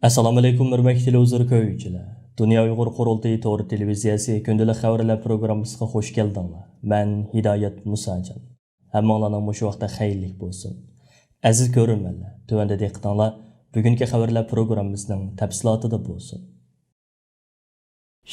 Assalomu alaykum hurmatli televizor ko'ruvchilar. Dunyo Uyg'ur qurultiyi to'g'ri televiziyasi kundalik xabarlar programmasiga xush keldinglar. Men Hidoyat Musajon. Hammalarning shu vaqtda xayrlik bo'lsin. Aziz ko'ruvchilar, tuvanda diqqatinglar bugungi xabarlar programmasining tafsilotida bo'lsin.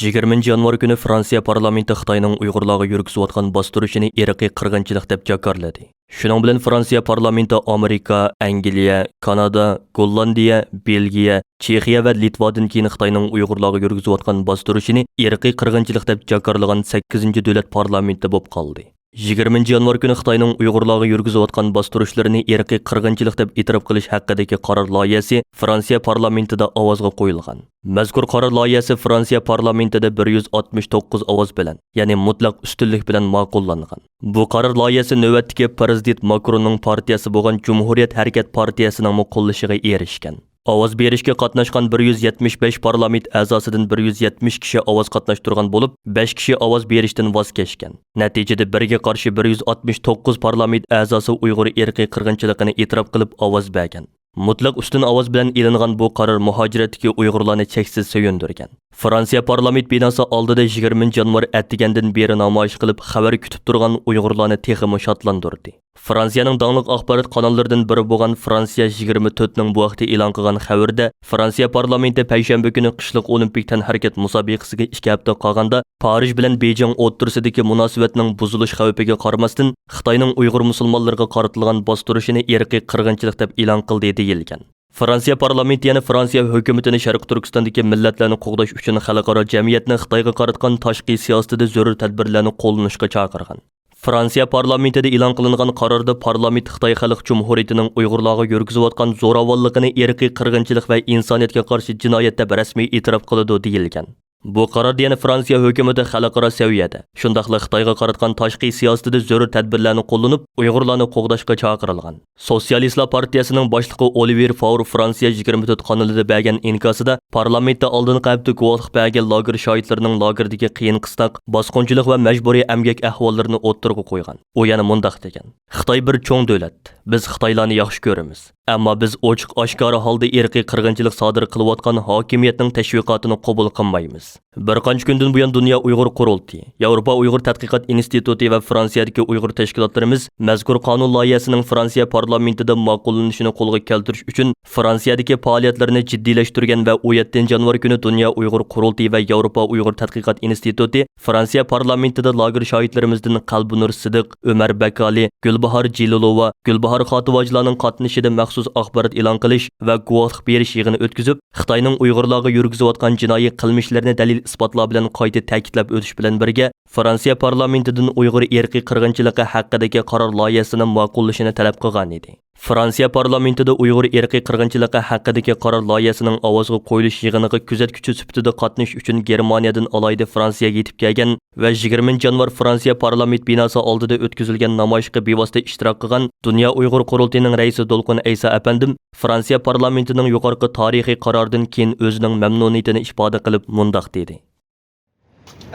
20 yanvar kuni Fransiya parlamenti Xitoyning Uyg'urlarga yurgizayotgan bostirishini irqiy qirg'inchilik deb jakarladi. Shuning bilan Fransiya parlamenti Amerika, Angliya, Kanada, Gollandiya, Belgiya, Chexiya va Litvadan keyin Xitoyning Uyg'urlarga yurgizayotgan bostirishini irqiy qirg'inchilik deb jakarlagan 8-davlat parlamenti bo'lib qoldi. 20 yanvar kuni Xitoyning Uyg'urlarga yurgizayotgan bostirishlarni irqiy qirg'inchilik deb e'tirof qilish haqidagi qaror loyihasi Fransiya parlamentida ovozga qo'yilgan. Mazkur qaror loyihasi Fransiya parlamentida 169 ovoz bilan, ya'ni mutlaq ustunlik bilan ma'qullangan. Bu qaror loyihasi navbatdagi prezident Makronning partiyasi bo'lgan Cumhuriyet Harakat partiyasining qo'llashiga erishgan. Ovoz berishga qatnashgan 175 parlament a'zosidan 170 kishi ovoz qatnashtirgan bo'lib, 5 kishi ovoz berishdan voz kechgan. Natijada birga qarshi 169 parlament a'zosi Uyg'ur irqiy qirg'inchiligini e'tirof qilib ovoz bergan. Mutlaq ustun ovoz bilan e'lingan bu qaror muhojiratdagi Uyg'urlarni cheksiz so'yindirgan. Fransiya parlament binosi oldida 20 yanvar attigandan beri namoyish qilib xabar kutib turgan Uyg'urlarni texmi shodlantirdi. Fransiyaning danglik axborot kanallaridan biri bo'lgan Fransiya 24 ning bu vaqtda e'lon qilgan xabarda Fransiya parlamenti payshanba kuni qishliq olimpik tanharakat musobaqasiga 2 hafta qolganda Parij bilan Beyjing o'rtasidagi munosabatning buzilish xavfiga qaramasdan Xitoyning Uyg'ur musulmonlariga qaratilgan bostirishini irqiy qirg'inchilik deb e'lon qildi deyilgan. Fransiya parlamenti yana Fransiya hukumatini Sharq Turkistondagi millatlarni qo'g'dash uchun xalqaro jamiyatni Xitoyga qaratgan tashqi siyosatida zarur tadbirlarni qo'llanishga chaqirgan. Fransiya parlamentida e'lon qilingan qarorda parlament Xitoy Xalq Cumhuriyatining Uyg'urlarga yurgizayotgan zo'ravonlikni irqiy qirg'inchilik va insoniyatga qarshi jinoyat deb rasmiy e'tirof qiladi deyilgan. Bu qarorda yana Fransiya hukumati xalqaro saviyada, shundaqla Xitoyga qaratgan tashqi siyosatida zarur tadbirlarni qo'llanib, Uyg'urlarni qo'g'dashga chaqirilgan. Sotsialistlar partiyasining boshlig'i Olivier Faure Fransiya 24 kanalida bergan inkosida parlamentda oldingi hafta guvohlik bergan lager shohidlarining lagerdagi qiyin qistoq, bosqinchilik va majburiy emgak ahvollarini o'ttirg'a qo'ygan. U yana mundaq degan: Xitoy bir cho'ng davlat. Biz Xitoylarni yaxshi ko'ramiz. Ammo biz ochiq oshkora holda irqiy qirg'inchilik sodir qilayotgan hokimiyatning tashviqotini qabul qilmaymiz. Bir qancha kundan buyon Dunyo Uyg'ur qurultiyi, Yevropa Uyg'ur tadqiqot instituti va Fransiyadagi Uyg'ur tashkilotlarimiz mazkur qonun loyihasining Fransiya parlamentida ma'qullanishini qo'lga keltirish uchun Fransiyadagi faoliyatlarini jiddiylashtirgan va 17 yanvar kuni Dunyo Uyg'ur qurultiyi va Yevropa Uyg'ur tadqiqot instituti Fransiya parlamentida lager shohidlarimizdan Qalbinur Sidiq, Ömer Bakali, Gulbahor Jilolova, Gulbahor Xotivojlarning qatnashida maxsus axborot e'lon qilish va guvohlik berish yig'ini o'tkazib, Xitoyning Uyg'urlarga yurgizayotgan jinoiy qilmishlarini dalil isbotlar bilan qayta ta'kidlab o'tish bilan birga Fransiya parlamentidan Uyg'ur irqiy qirg'inchiligi haqidagi qaror loyihasini ma'qullashini talab qilgan edi. Fransiya parlamentida Uyg'ur irqiy qirg'inchiligi haqidagi qaror loyihasining ovozga qo'yilish yig'iniga kuzatuvchi sifatida qatnash uchun Germaniyadan alayda Fransiyaga yetib kelgan va 20 yanvar Fransiya parlament binosi oldida o'tkazilgan namoyishga bevosita ishtirok qilgan Dunyo Uyg'ur qurultiyining raisi Dolqin Aysa apandim Fransiya parlamentining yuqorqi tarixiy qaroridan keyin o'zining mamnuniyatini ifoda qilib mundaq dedi: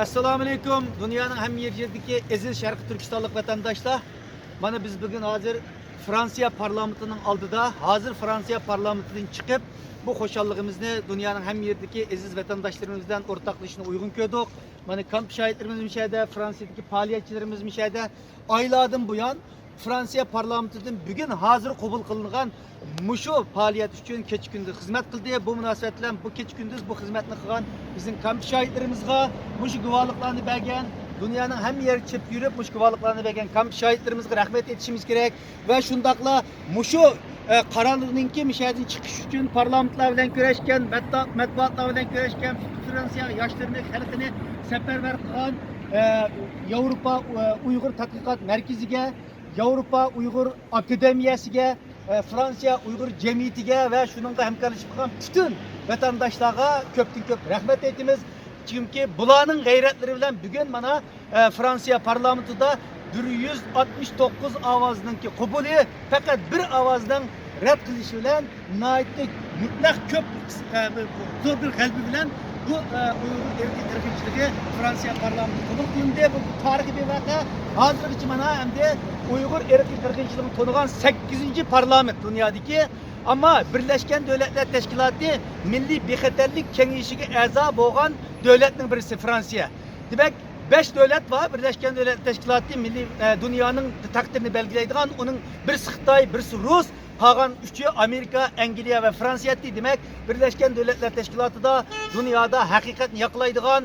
Assalomu alaykum. Dunyoning hamma yeridagi aziz Sharq Turkistonlik vatandaşlar. Mana biz bugün hazır Fransiya parlamentinin oldida, hazır Fransiya parlamentidan chiqib, bu xo'shalligimizni dunyoning hamma yeridagi aziz vatandaşlarımızdan o'rtoqlashishni uygun ko'rdik. Mana kamp şahitlerimiz müşahede, Fransiyadagi faoliyatchilarimiz müşahede. Aylardan buyon Fransiya parlamentidan bugün hazır qabul qilingan mushu faoliyat uchun kecha kunduz xizmat qildi. Bu munosabat bilan bu kecha kunduz bu xizmatni qilgan bizning kamp şahitlerimizga mushu guvohliklarni bergan, dunyoning hamma yeriga chip yurib mushu guvohliklarni bergan kamp şahitlerimizga rahmat etishimiz kerak va shundaqla mushu qarorninki mishadan chiqish uchun parlamentlar bilan kurashgan, matbuotlar bilan kurashgan, Fransiya yoshlarini, xalqini safarbar qilgan Yevropa Uyg'ur tadqiqot markaziga, Yevropa Uyg'ur akademiyasiga, Fransiya Uyg'ur jamiyatiga va shuningga hamkorlashib qilgan butun vatandaşlarga ko'pdan ko'p rahmat aytamiz. Chunki bularning g'ayratlari bilan bugun mana Fransiya parlamentida 169 ovozninki qabuli faqat bir ovozdan rad qilishi bilan naytlik mutlaq ko'p zo'r bir qalbi bilan bu Uyg'ur irqiy qirg'inchiligi Fransiya parlamenti qabul qilindi. Bu tarixiy bir voqea. Hozirgacha mana endi Uyg'ur irqiy qirg'inchiligini to'nigan 8-parlament dunyodagi Ama Birleşken Devletler Teşkilatı Milli Bexaterlik Kengişi'ne a'zo bo'lgan devletning birisi Fransiya. Demek 5 devlet var. Birleşken Devletler Teşkilatı milli dünyanın takdirini belgileydiğin onun birisi Xitay, birisi Rus, kalan üçü Amerika, Angliya ve Fransiya demek. Birleşken Devletler Teşkilatı da dünyada hakikatini yakalaydigan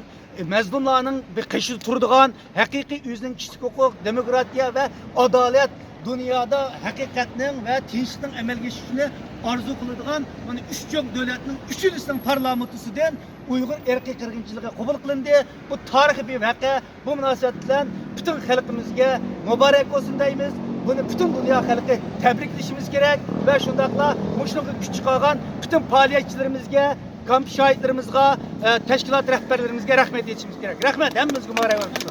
mazlumlarning bir qishi turadigan haqiqiy o'zining kishilik huquq, demokratiya ve adalet dünyada hakikatning ve tinchlikning amalga oshishini orzu qiladigan mana 3 cho'ng davlatning uchinchisining parlamentisidan Uyghur erkiy qirg'inchiligi qabul qilindi. Bu tarixiy bir voqea. Bu munosabat bilan bütün xalqimizga muborak bo'lsin deymiz. Bunu bütün dünya xalqi tabriklashimiz kerak ve shundaqla mushunga kuch chiqargan bütün faoliyatchilarimizga, kamp shohidlarimizga, tashkilot rahbarlarimizga rahmat aytishimiz kerak. Rahmat, hammamizga muborak bo'lsin.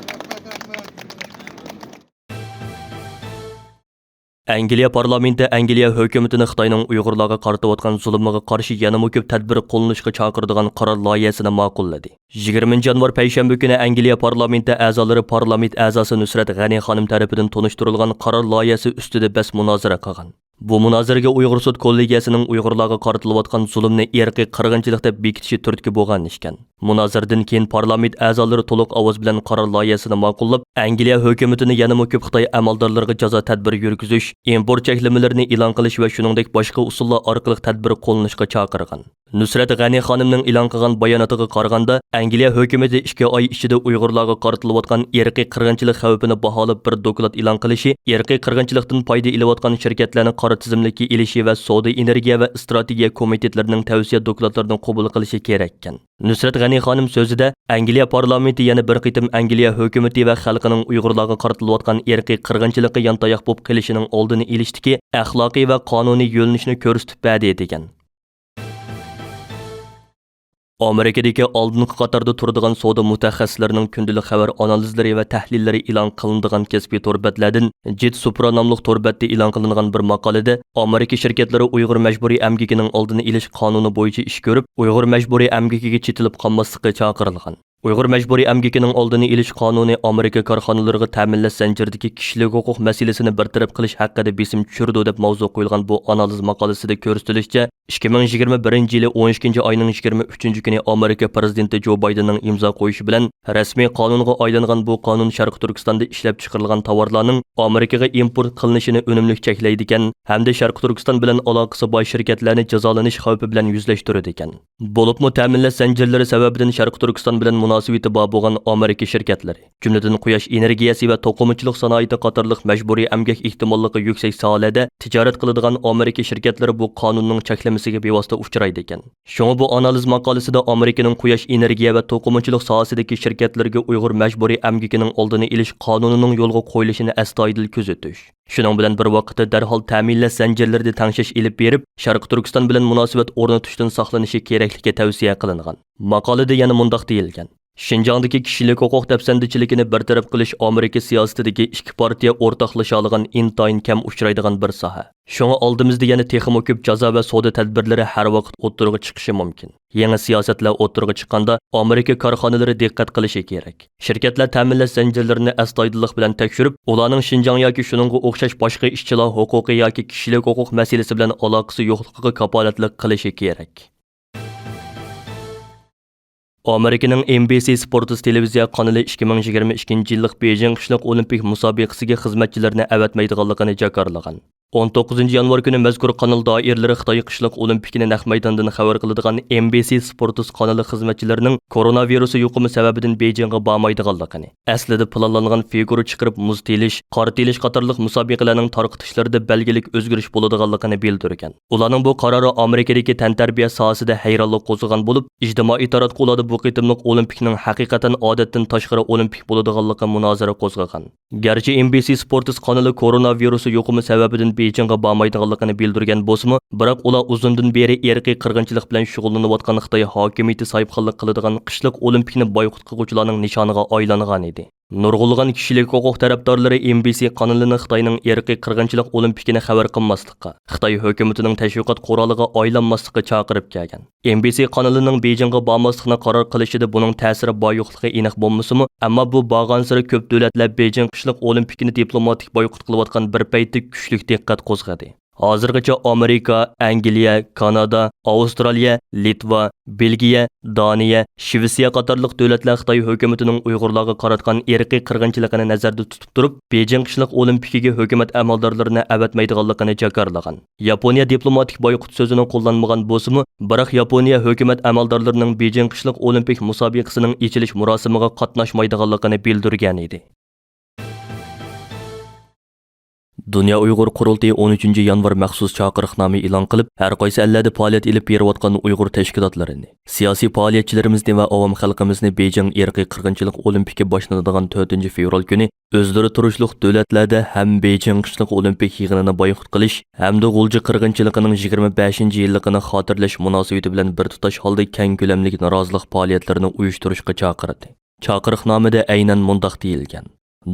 Angliya parlamenti Angliya hukumatini Xitoyning Uyg'urlarga qaratayotgan zulmiga qarshi yanada ko'p tadbir qo'llanishga chaqiradigan qaror loyihasini ma'qulladi. 20 yanvar payshanba kuni Angliya parlamenti a'zolari parlament a'zosi Nusrat G'ani xonim tomonidan tanishtirilgan qaror loyihasi ustida bas munozara qilgan. Bu munozaraga Uyg'ur sud kollegiyasining Uyg'urlarga qaratilayotgan zulmni irqiy qirg'inchilik deb bekitishi turtki bo'lgan ishkan. Munozaradan keyin parlament a'zolari to'liq ovoz bilan qaror loyihasini ma'qullab, Angliya hukumatini yanada ko'p Xitoy amaldorlariga jazo tadbiri yurgizish, import cheklamalarini e'lon qilish va shuningdek boshqa usullar orqali tadbir qo'llanishga chaqirgan. Nusrat G'ani xonimning e'lon qilgan bayonotiga qaraganda, Angliya hukumati 2 oy ichida Uyg'urlarga qaratilayotgan irqiy qirg'inchilik xavfini baholab bir doklad e'lon qilishi, irqiy qirg'inchilikdan foyda olayotgan shirkatlarning qora tizimlikka ilishi va savdo energiya va strategiya komitetlarining tavsiya dokladlarini qabul qilishi kerak ekan. Nusrat G'ani xonim so'zida, Angliya parlamenti yana bir qitim Angliya hukumati va xalqining Uyg'urlarga qaratilayotgan irqiy qirg'inchilikka yantayoq bo'lib qilishining oldini olishdagi axloqiy va qonuniy yo'llanishni ko'rsatib berdi degan. Amerikadagi oldingi qatorda turadigan savdo mutaxassislarining kundalik xabar analizlari va tahlillari e'lon qilinadigan kasbiy torbatlardan Jet Supra nomli torbatda e'lon qilingan bir maqolada Amerika shirkatlari Uyg'ur majburiy amgikining oldini olish qonuni bo'yicha ish ko'rib, Uyg'ur majburiy amgikiga chetilib qolmaslikka chaqirilgan. Uyg'ur majburiy amgikining oldini olish qonuni Amerika korxonalariga ta'minlash zanjiridagi kishilik huquq masalasini bartaraf qilish haqida besim tushirdi deb mavzu qo'yilgan bu analiz maqolasida ko'rsatilishicha 2021 yili 12 oyning 23 kuni Amerika prezidenti Joe Bidenning imzo qo'yishi bilan rasmiy qonunga aylangan bu qonun Sharq Turkistonda ishlab chiqarilgan tovarlarning Amerikaga import qilinishini unumli cheklaydi ekan hamda Sharq Turkiston bilan aloqasi bor shirkatlarni jazolanish xavfi bilan yuzlashtiradi ekan. Bo'libmi ta'minlash zanjirlari sababidan Sharq Turkiston bilan munosabati bor bo'lgan Amerika shirkatlari, jumladan quyosh energiyasi va to'qimachilik sanoati qatorliq majburiy emgak ehtimolligi yuksak sohalarda tijorat qiladigan Amerika shirkatlari bu qonunning cheklamasiga bevosita uchraydi ekan. Shunga bu analiz maqolasida Amerikaning quyosh energiya va to'qimachilik sohasidagi shirkatlarga Uyg'ur majburiy emgakining oldini olish qonunining yo'lga qo'yilishini astoydil kuzatish. Shuning bilan bir vaqtda darhol ta'minlash zanjirlarida tangshish elib berib, Sharq Turkiston bilan munosabat o'rnatishdan saqlanishi kerakligi tavsiya qilingan. Maqolada yana mundaq deyilgan: Şinjandagi kishilik huquq dafsandichiligini bartaraf qilish Amerika siyosatidagi ikki partiya o'rtoqlasha olgan intayin kam uchraydigan bir soha. Shunga oldimizda yana texmo ko'p jazo va savdo tadbirlari har vaqt o'tirg'i chiqishi mumkin. Yangi siyosatlar o'tirg'i chiqqanda Amerika korxonalari diqqat qilishi kerak. Shirkatlar ta'minlash zanjirlarini astoydillik bilan tekshirib, ularning Şinjan yoki shuningga o'xshash boshqa ishchilar huquqi yoki kishilik huquq masalasi bilan aloqasi yo'qligiga kafolatlik qilishi kerak. Amerikaning NBC Sports televiziya kanali 2022 yillik Beijing qishliq olimpik musobaqasiga xizmatchilarni avatmaydiganligini jakarlagan. 19 yanvar kuni mazkur kanal doiralari Xitoy qishliq olimpikini naq maydondan xabar qiladigan NBC Sports kanali xizmatchilarining koronavirusi yuqumi sababidan Beijingga bormaydiganligini, aslida planlangan figura chiqarib muz telish, qor telish qatorliq musobaqalarning tarqitishlarida belgilik o'zgarish bo'ladiganligini bildirgan. Ularning bu qarori Amerikadagi tantarbiya sohasida hayronlik qo'zg'agan bo'lib, ijtimoiy taratqularda bu qitimliq olimpikning haqiqatan odatdan tashqari olimpik bo'ladiganligi munozara qo'zg'agan. Garchi NBC Sports kanali koronavirusi yuqumi sababidan Beijingga bormaydiganligini bildirgan bo'lsa-mu, biroq ular uzundan beri irqiy qirg'inchilik bilan shug'ullanayotgan Xitoy hokimiyati sohibxonlik qiladigan qishliq olimpikni boykot qiluvchilarning nishoniga aylangan edi. Nurg'ulg'an kishilik huquq tarafdorlari NBC kanalini Xitoyning irqiy qirg'inchilik olimpikini xabar qilmaslikka, Xitoy hukumatining tashviqot quroliga aylanmaslikka chaqirib kelgan. NBC kanalining Beijingga bormaslikni qaror qilishida buning ta'siri bor yo'qligi aniq bo'lmasa-mu, ammo bu borgan sari ko'p davlatlar Beijing qishliq olimpikini diplomatik boykot qilayotgan bir paytda kuchli diqqat qo'zg'adi. Hozirgacha Amerika, Angliya, Kanada, Avstraliya, Litva, Belgiya, Daniya, Shvetsiya qatorliq davlatlar Xitoy hukumatining Uyg'urlarga qaratgan irqiy qirg'inchiligini nazarda tutib turib, Beijing qishliq olimpiyaga hukumat amaldorlarini avatmaydiganligini jakarlagan. Yaponiya diplomatik boyqut so'zini qo'llanmagan bo'lsa-mu, biroq Yaponiya hukumat amaldorlarining Beijing qishliq olimpik musobaqasining ochilish murosimiga qatnashmaydiganligini bildirgan edi. Dünya Uyghur Qurultayı 13 yanvar maxsus chaqiriqnoma e'lon qilib, har qaysi ellarda faoliyat olib berayotgan Uyg'ur tashkilotlarini, siyosiy faoliyatchilarimizni va avom xalqimizni Beijing irqiy qirg'inchilik olimpiki boshlanadigan 4 fevral kuni o'zlari turishliq davlatlarda ham Beijing qishliq olimpik yig'inini boyqut qilish hamda g'ulji qirg'inchiligining 25-yilligini xotirlash munosabati bilan bir tutash holda keng ko'lamli norozilik faoliyatlarini uyushtirishga chaqirdi. Chaqiriqnomada aynan mundaq deyilgan: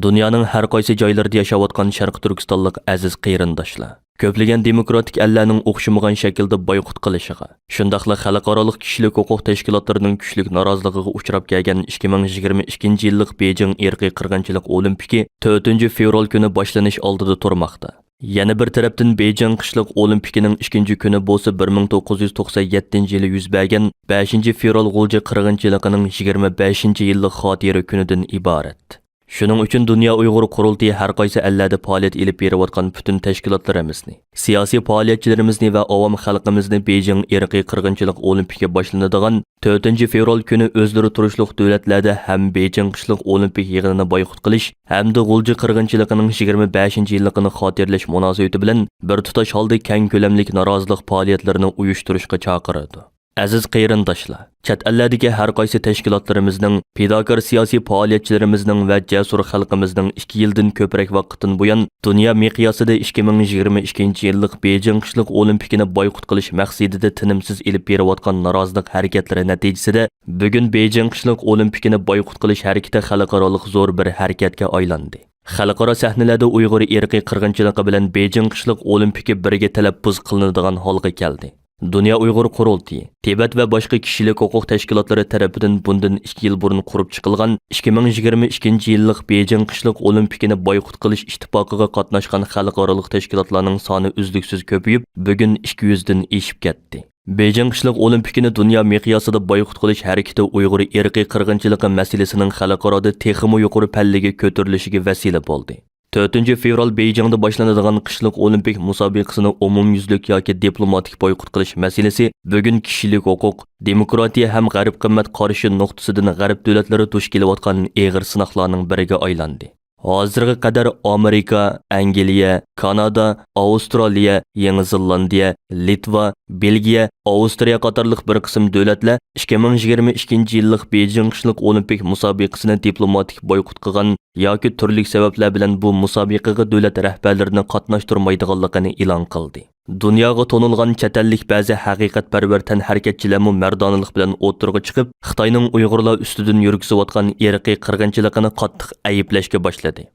Dünyanın her qaysi joylarida yaşayotgan Sharq Turkistonlik aziz qeyrindoshlar, ko'plagan demokratik ellarning o'xshamagan shaklda boyqut qilishiga, shundaqla xalqaroliq kishilik huquq tashkilotlarining kuchli noroziligiga uchrab kelgan 2022-yillik Beijing irqiy qirg'inchilik olimpiki 4 fevral kuni boshlanish oldida turmoqda. Yana bir tarafdan Beijing qishliq olimpikining 2-kuni bo'lsa 1997-yili yuz bergan 5 fevral g'ulji qirg'inchiligining 25-yillik xotira kunidan iborat. Shuning uchun Dünya Uyg'ur Qurultayı har qaysi ellarda faoliyat olib berayotgan butun tashkilotlarimizni, siyosiy faoliyatchilarimizni va avom xalqimizni Beijing irqiy qirg'inchilik olimpiki boshlanadigan 4 fevral kuni o'zlari turishliq davlatlarda ham Beijing qishliq olimpik yig'inini boyqut qilish hamda g'ulji qirg'inchiligining 25-yilligini xotirlash munosabati bilan bir tutash holda keng ko'lamli norozilik faoliyatlarini uyushtirishga chaqiradi. Aziz qeyrindoshlar, chet ellardagi har qaysi tashkilotlarimizning, fidokor siyosiy faoliyatchilarimizning va jasur xalqimizning 2 yildan ko'proq vaqtdan buyon dunyo miqyosida 2022-yillik Beijing qishliq olimpikini boyqut qilish maqsadida tinimsiz elib berayotgan norozilik harakatlari natijasida bugun Beijing qishliq olimpikini boyqut qilish harakati xalqaro zo'r bir harakatga aylandi. Xalqaro sahnalarda Uyg'ur irqiy qirg'inchiligi bilan Beijing qishliq olimpiki birga talaffuz qilinadigan holga keldi. Dünya Uyg'ur Qurultayı, Tibet va boshqa kishilik huquq tashkilotlari tarafidan bundan 2 yil burun qurib chiqilgan 2022-yillik Beijing qishliq olimpikini boyqut qilish ittifoqiga qatnashgan xalqaro tashkilotlarning soni uzluksiz ko'payib, bugun 200 dan eshib ketdi. Beijing qishliq olimpikini dunyo miqyosida boyqut qilish harakati Uyg'ur irqiy qirg'inchiligi masalasining xalqaroda texmi yuqori pallaga ko'tarilishiga vasila bo'ldi. 4 fevral Beijingda boshlanadigan qishliq olimpik musobaqasini umumyuzlik yoki diplomatik boyqut qilish masalasi bugun kishilik huquq, demokratiya ham g'arb qimmat qarishi nuqtasidan g'arb davlatlari duch kelayotgan og'ir sinoqlarning biriga aylandi. Hozirga qadar Amerika, Angliya, Kanada, Avstraliya, Yangi Zelandiya, Litva, Belgiya, Avstriya qatorliq bir qism davlatlar 2022-yillik Beijing qishliq olimpik musobaqasini diplomatik boyqut qilgan yoki turli sabablar bilan bu musobaqaga davlat rahbarlarini qatnashtirmaydiganligini e'lon qildi. Dunyoga to'nilgan chet ellik ba'zi haqiqatparvar tanharakatchilarmi mardonalik bilan o'tirg'i chiqib, Xitoyning Uyg'urlar ustidan yurgizayotgan irqiy qirg'inchiligini qattiq ayblashga boshladi.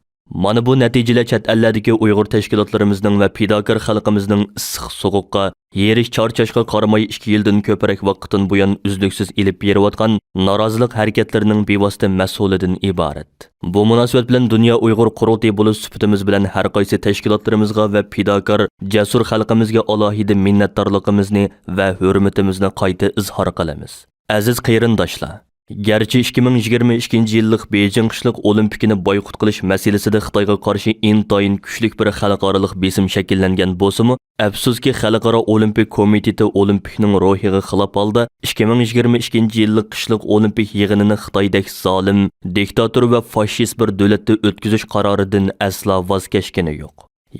Mana bu natijalar chet ellardagi Uyg'ur tashkilotlarimizning va fidokor xalqimizning issiq sovuqqa, yerish charchashga qaramay 2 yildan ko'proq vaqtdan buyon uzluksiz elib berayotgan norozilik harakatlarining bevosita mas'ulidan iborat. Bu munosabat bilan Dünya Uyg'ur Qurultayı bo'lib sifatimiz bilan har qaysi tashkilotlarimizga va fidokor jasur xalqimizga alohida minnatdorligimizni va hurmatimizni qayta izhor qilamiz. Aziz qeyrindoshlar, Gerçi 2022-yillik Beijing qishliq olimpikini boyqut qilish masalasida Xitoyga qarshi intayin kuchli bir xalqaro besim shakllangan bo'lsa-mu, afsuski Xalqaro Olimpik Komiteti olimpikning ruhiga xilof holda 2022-yillik qishliq olimpik yig'inini Xitoydek zolim, diktator va fashist bir davlatda o'tkazish qaroridan aslo voz kechgani yo'q.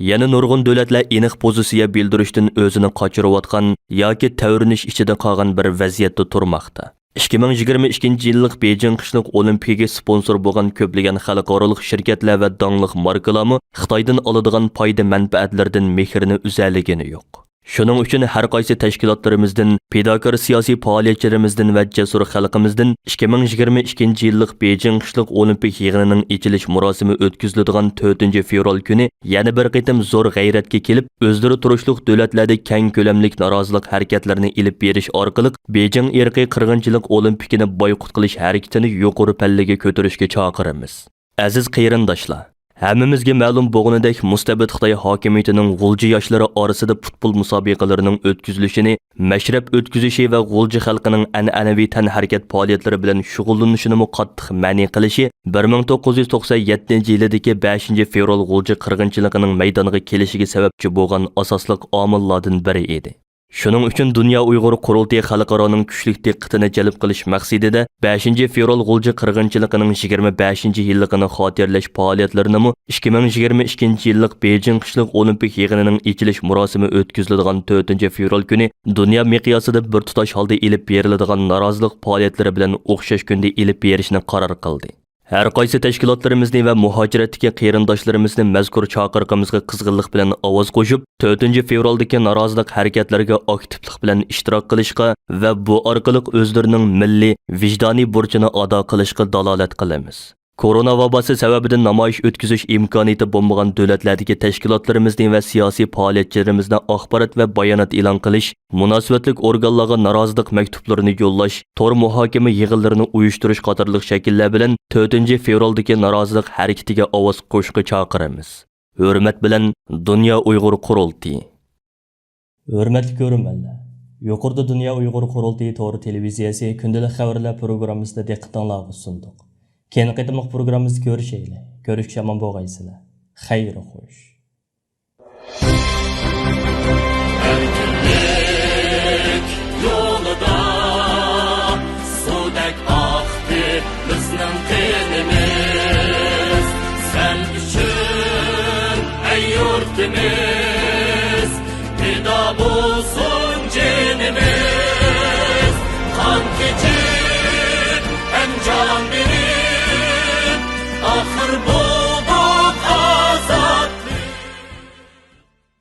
Yana nurg'un davlatlar aniq pozitsiya bildirishdan o'zini qochirayotgan yoki tavrinish ichida qolgan bir vaziyatda turmoqda. 2022-yillik Beijing qishliq olimpiyaga sponsor bo'lgan ko'plagan xalqaro shirkatlar va donliq markalarmi Xitoydan oladigan foyda manfaatlardan mehrini uzalligini yo'q. Shuning uchun har qaysi tashkilotlarimizdan, fidokor siyosiy faoliyatchilarimizdan va jasur xalqimizdan 2022-yillik Beijing qishliq olimpik yig'inining ochilish murosimi o'tkaziladigan 4 fevral kuni yana bir qitim zo'r g'ayratga kelib, o'zlari turishliq davlatlarda keng ko'lamli norozilik harakatlarini elib berish orqali Beijing irqiy qirg'inchilik olimpikini boyqut qilish harakatini yuqori pallaga ko'tarishga chaqiramiz. Aziz qeyrindoshlar, Hammamizga ma'lum bo'lganidek, mustabid Xitoy hokimiyatining g'ulji yoshlari orasida futbol musobaqalarining o'tkazilishini, mashrab o'tkazishi va g'ulji xalqining an'anaviy tanharakat faoliyatlari bilan shug'ullanishini qattiq ma'ni qilishi 1997-yildagi 5-fevral g'ulji qirg'inchiligining maydoniga kelishiga sababchi bo'lgan asosli omillardan biri edi. Shuning uchun Dunyo Uyg'ur qurultiyi xalqaroning kuchli diqqatini jalb qilish maqsadida 5-fevral g'ulji qirg'inchiligining 25-yilligini xotirlash faoliyatlarini 2022-yillik Beijing qishliq olimpik yig'inining ochilish murosimi o'tkaziladigan 4-fevral kuni dunyo miqyosida bir tutash holda elib beriladigan norozilik faoliyatlari bilan o'xshash kunda elib berishni qaror qildi. Her qaysi tashkilotlarimizni va muhojiratdagi qarindoshlarimizni mazkur chaqiriqimizga qizg'inlik bilan ovoz qo'shib, 4-fevraldagi norozilik harakatlariga aktivlik bilan ishtirok qilishga va bu orqali o'zlarining milliy, vijdoniy burchini ado qilishga dalolat qilamiz. Korona vabosi sababidan namoyish o'tkazish imkoniyati bo'lmagan davlatlardagi tashkilotlarimizni va siyosiy faoliyatchilarimizni axborot va bayonot e'lon qilish, munosabatli organlarga norozilik maktublarini yo'llash, tor muhokama yig'inlarini uyushtirish qatorliq shakllar bilan 4-fevraldagi norozilik harakatiga ovoz qo'shishga chaqiramiz. Hurmat bilan Dunyo Uyg'ur qurultiyi. Hurmatli ko'ruvchilar, yuqorida Dunyo Uyg'ur qurultiyi to'g'ri televiziyasi kundalik xabarlar programmasida diqqatingizga sundiq. Keyin qitimliq programmamizni ko'rishaylik. Ko'rishga omon bo'lgaysizlar. Xayr xo'sh. Erkinlik yolida sudek aktı bizning qanimiz. Sen uchun ey yurtimiz, fido bo'lsin jinimiz. Qon kechib, ham jon berib, axir